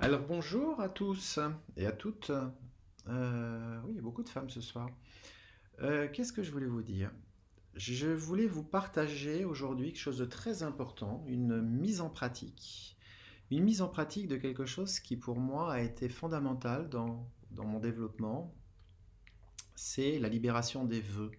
Alors bonjour à tous et à toutes. Oui, il y a beaucoup de femmes ce soir. Qu'est-ce que je voulais vous dire? Je voulais vous partager aujourd'hui quelque chose de très important, une mise en pratique. Une mise en pratique de quelque chose qui pour moi a été fondamental dans mon développement, c'est la libération des vœux.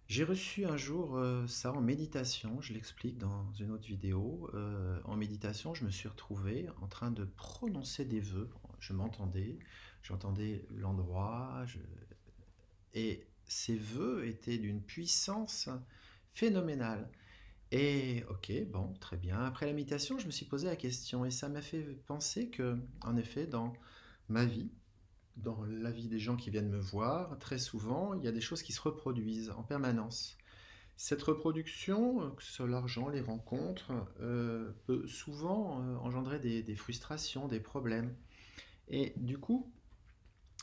J'ai reçu un jour ça en méditation, je l'explique dans une autre vidéo. En méditation, je me suis retrouvé en train de prononcer des vœux. Je m'entendais, j'entendais l'endroit, et ces vœux étaient d'une puissance phénoménale. Et ok, bon, très bien. Après la méditation, je me suis posé la question et ça m'a fait penser que, en effet, dans ma vie, dans la vie des gens qui viennent me voir, très souvent, il y a des choses qui se reproduisent en permanence. Cette reproduction, que ce soit l'argent, les rencontres, peut souvent engendrer des frustrations, des problèmes. Et du coup,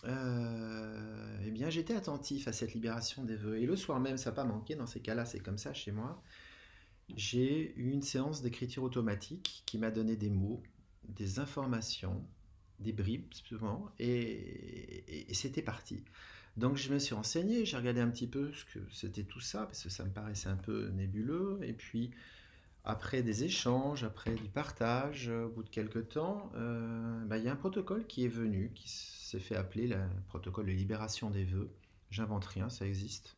eh bien, j'étais attentif à cette libération des vœux. Et le soir même, ça n'a pas manqué, dans ces cas-là, c'est comme ça chez moi, j'ai eu une séance d'écriture automatique qui m'a donné des mots, des informations, des bribes souvent, et c'était parti. Donc je me suis renseigné, j'ai regardé un petit peu ce que c'était tout ça, parce que ça me paraissait un peu nébuleux, et puis après des échanges, après du partage, au bout de quelques temps, bah, il y a un protocole qui est venu, qui s'est fait appeler le protocole de libération des vœux. J'invente rien, ça existe.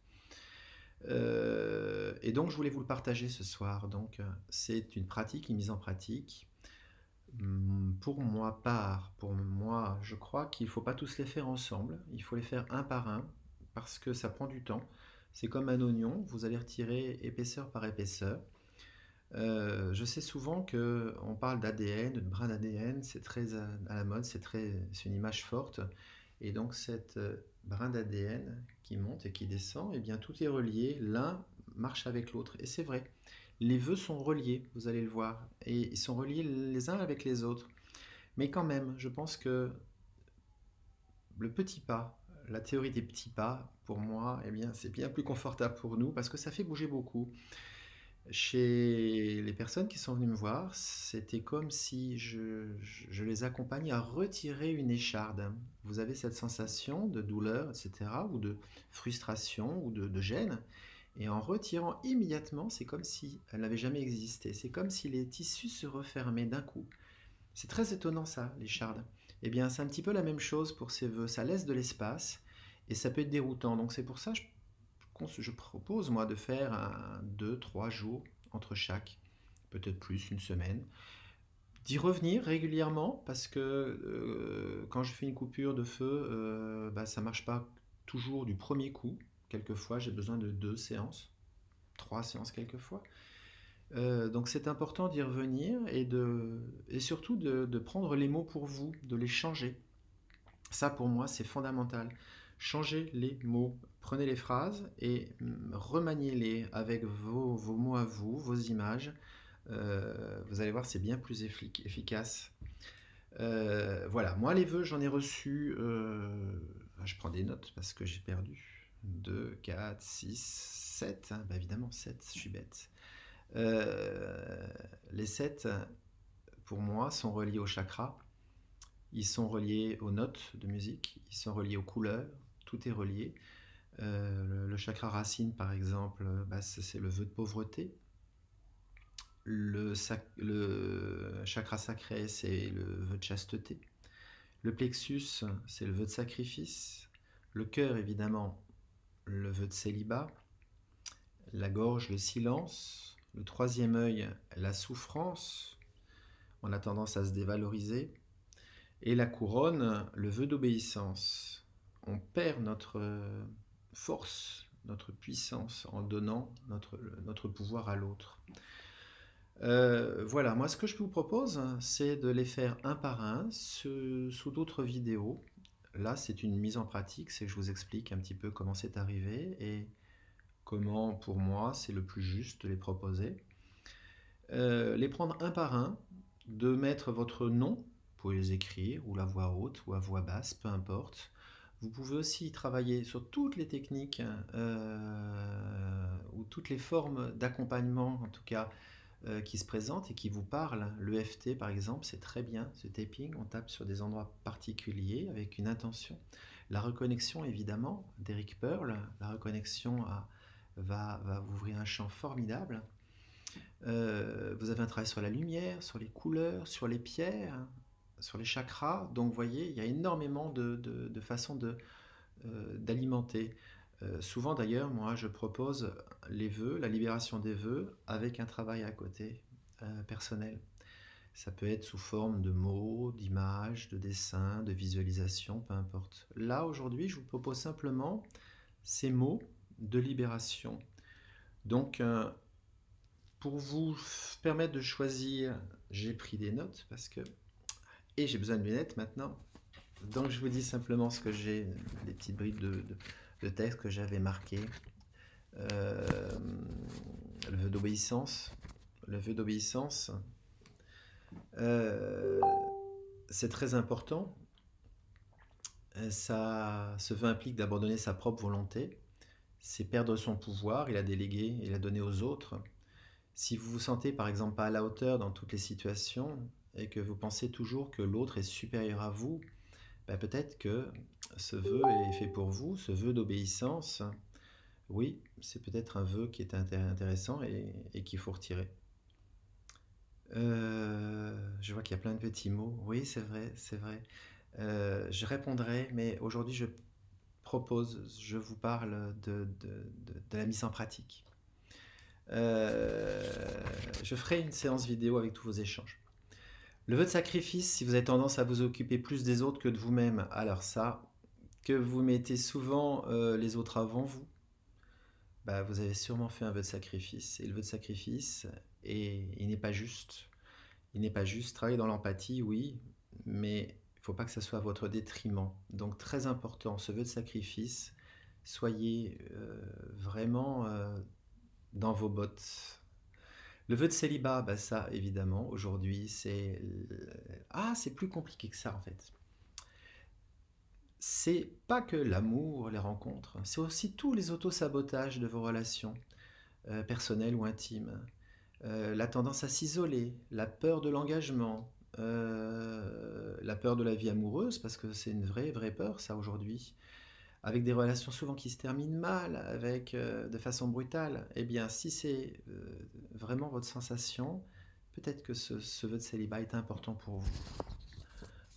Et donc je voulais vous le partager ce soir. Donc c'est une pratique, une mise en pratique. Pour moi, je crois qu'il ne faut pas tous les faire ensemble. Il faut les faire un par un parce que ça prend du temps. C'est comme un oignon, vous allez retirer épaisseur par épaisseur. Je sais souvent que on parle d'ADN, de brin d'ADN, c'est très à la mode, c'est une image forte. Et donc cette brin d'ADN qui monte et qui descend, eh bien tout est relié, l'un marche avec l'autre. Et c'est vrai, les vœux sont reliés, vous allez le voir, et ils sont reliés les uns avec les autres. Mais quand même, je pense que le petit pas, la théorie des petits pas, pour moi, eh bien, c'est bien plus confortable pour nous parce que ça fait bouger beaucoup. Chez les personnes qui sont venues me voir, c'était comme si je les accompagnais à retirer une écharde. Vous avez cette sensation de douleur, etc., ou de frustration, ou de gêne. Et en retirant immédiatement, c'est comme si elle n'avait jamais existé. C'est comme si les tissus se refermaient d'un coup. C'est très étonnant ça, l'écharde. Eh bien, c'est un petit peu la même chose pour ces vœux. Ça laisse de l'espace et ça peut être déroutant. Donc c'est pour ça que je propose, moi, de faire 2, 3 jours entre chaque, peut-être plus, une semaine. D'y revenir régulièrement parce que quand je fais une coupure de feu, bah, ça ne marche pas toujours du premier coup. Quelquefois, j'ai besoin de 2 séances, 3 séances quelquefois. Donc c'est important d'y revenir et surtout de prendre les mots pour vous, de les changer. Ça, pour moi, c'est fondamental. Changez les mots. Prenez les phrases et remaniez-les avec vos mots à vous, vos images. Vous allez voir, c'est bien plus efficace. Voilà, moi, les vœux, j'en ai reçu. Je prends des notes parce que j'ai perdu. 2, 4, 6, 7. Bah évidemment, 7, je suis bête. Les 7, pour moi, sont reliés au chakra. Ils sont reliés aux notes de musique, ils sont reliés aux couleurs, tout est relié. Le chakra racine, par exemple, bah, c'est le vœu de pauvreté. Le chakra sacré, c'est le vœu de chasteté. Le plexus, c'est le vœu de sacrifice. Le cœur, évidemment, le vœu de célibat. La gorge, le silence. Le troisième œil, la souffrance. On a tendance à se dévaloriser. Et la couronne, le vœu d'obéissance. On perd notre force, notre puissance en donnant notre pouvoir à l'autre. Voilà, moi ce que je vous propose, c'est de les faire un par un sous d'autres vidéos. Là, c'est une mise en pratique, c'est que je vous explique un petit peu comment c'est arrivé et comment, pour moi, c'est le plus juste de les proposer. Les prendre un par un, de mettre votre nom, vous pouvez les écrire, ou la voix haute, ou à voix basse, peu importe. Vous pouvez aussi travailler sur toutes les techniques ou toutes les formes d'accompagnement, en tout cas, qui se présentent et qui vous parlent. Le FT, par exemple, c'est très bien, ce tapping. On tape sur des endroits particuliers avec une intention. La reconnexion, évidemment, d'Eric Pearl, la reconnexion va vous ouvrir un champ formidable. Vous avez un travail sur la lumière, sur les couleurs, sur les pierres, sur les chakras. Donc, vous voyez, il y a énormément de façons d'alimenter. Souvent, d'ailleurs, moi, je propose les vœux, la libération des vœux, avec un travail à côté personnel. Ça peut être sous forme de mots, d'images, de dessins, de visualisations, peu importe. Là, aujourd'hui, je vous propose simplement ces mots de libération. Donc, pour vous permettre de choisir, j'ai pris des notes et j'ai besoin de lunettes maintenant. Donc, je vous dis simplement ce que j'ai, des petites bribes de texte que j'avais marqué. Le vœu d'obéissance. Le vœu d'obéissance, c'est très important. Ce vœu implique d'abandonner sa propre volonté. C'est perdre son pouvoir et la déléguer et la donner aux autres. Si vous vous sentez par exemple pas à la hauteur dans toutes les situations et que vous pensez toujours que l'autre est supérieur à vous, peut-être que ce vœu est fait pour vous, ce vœu d'obéissance. Oui, c'est peut-être un vœu qui est intéressant et qu'il faut retirer. Je vois qu'il y a plein de petits mots. Oui, c'est vrai, c'est vrai. Je répondrai, mais aujourd'hui je vous parle de la mise en pratique. Je ferai une séance vidéo avec tous vos échanges. Le vœu de sacrifice, si vous avez tendance à vous occuper plus des autres que de vous-même, alors ça, que vous mettez souvent les autres avant vous, vous avez sûrement fait un vœu de sacrifice. Et le vœu de sacrifice, il n'est pas juste. Il n'est pas juste. Travailler dans l'empathie, oui, mais il ne faut pas que ça soit à votre détriment. Donc très important, ce vœu de sacrifice, soyez vraiment dans vos bottes. Le vœu de célibat, ça évidemment, aujourd'hui, c'est plus compliqué que ça en fait. C'est pas que l'amour, les rencontres, c'est aussi tous les autosabotages de vos relations personnelles ou intimes. La tendance à s'isoler, la peur de l'engagement, la peur de la vie amoureuse, parce que c'est une vraie peur ça aujourd'hui, avec des relations souvent qui se terminent mal, de façon brutale. Eh bien, si c'est vraiment votre sensation, peut-être que ce vœu de célibat est important pour vous.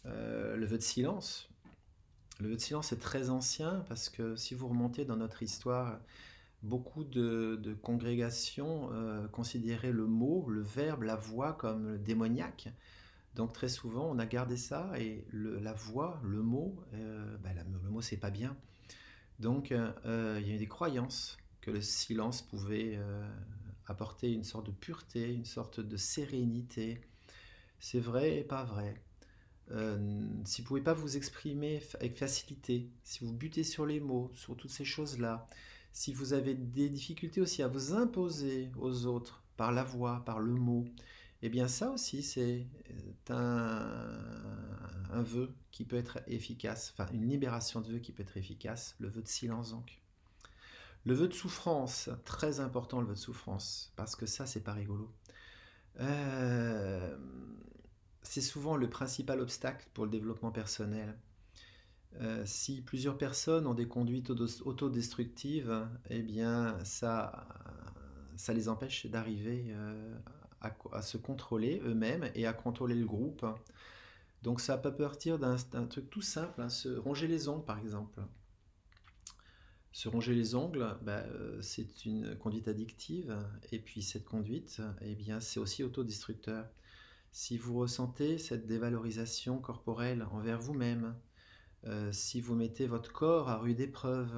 Le vœu de silence. Le vœu de silence est très ancien parce que si vous remontez dans notre histoire, beaucoup de congrégations considéraient le mot, le verbe, la voix comme démoniaque. Donc très souvent, on a gardé ça et la voix, le mot, le mot c'est pas bien. Donc il y a eu des croyances que le silence pouvait apporter une sorte de pureté, une sorte de sérénité. C'est vrai et pas vrai. Si vous ne pouvez pas vous exprimer avec facilité, si vous butez sur les mots, sur toutes ces choses-là, si vous avez des difficultés aussi à vous imposer aux autres par la voix, par le mot, eh bien ça aussi c'est un vœu qui peut être efficace, enfin une libération de vœu qui peut être efficace, le vœu de silence donc. Le vœu de souffrance, très important le vœu de souffrance, parce que ça c'est pas rigolo. C'est souvent le principal obstacle pour le développement personnel. Si plusieurs personnes ont des conduites autodestructives, eh bien ça les empêche d'arriver à se contrôler eux-mêmes et à contrôler le groupe. Donc ça peut partir d'un truc tout simple, hein, se ronger les ongles par exemple. Se ronger les ongles, c'est une conduite addictive, et puis cette conduite, eh bien, c'est aussi autodestructeur. Si vous ressentez cette dévalorisation corporelle envers vous-même, si vous mettez votre corps à rude épreuve,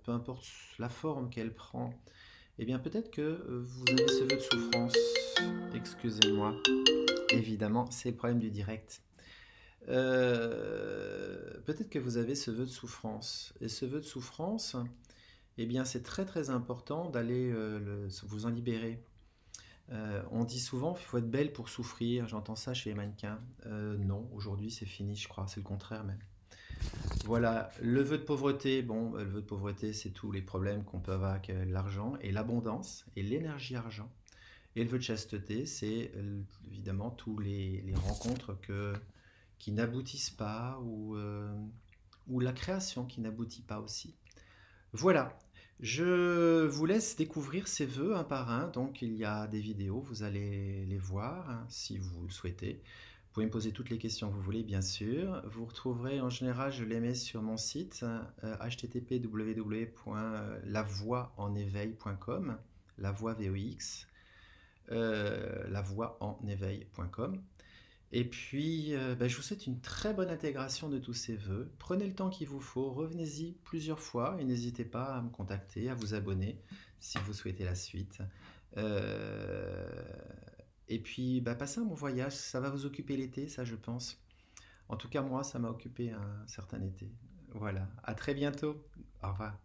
peu importe la forme qu'elle prend, eh bien peut-être que vous avez ce vœu de souffrance. Excusez-moi, évidemment, c'est le problème du direct. Peut-être que vous avez ce vœu de souffrance. Et ce vœu de souffrance, eh bien c'est très important d'aller vous en libérer. On dit souvent qu'il faut être belle pour souffrir, j'entends ça chez les mannequins. Non, aujourd'hui c'est fini, je crois, c'est le contraire même. Voilà, le vœu de pauvreté, le vœu de pauvreté c'est tous les problèmes qu'on peut avoir avec l'argent et l'abondance et l'énergie argent. Et le vœu de chasteté, c'est évidemment tous les rencontres qui n'aboutissent pas ou la création qui n'aboutit pas aussi. Voilà, je vous laisse découvrir ces vœux un par un. Donc il y a des vidéos, vous allez les voir hein, si vous le souhaitez. Vous pouvez me poser toutes les questions que vous voulez, bien sûr. Vous retrouverez, en général, je les mets sur mon site, http://www.lavoixenéveil.com, la voix VOX, lavoixenéveil.com. Et puis, je vous souhaite une très bonne intégration de tous ces vœux. Prenez le temps qu'il vous faut, revenez-y plusieurs fois et n'hésitez pas à me contacter, à vous abonner si vous souhaitez la suite. Euh, et puis, passez un bon voyage, ça va vous occuper l'été, ça je pense. En tout cas, moi, ça m'a occupé un certain été. Voilà, à très bientôt. Au revoir.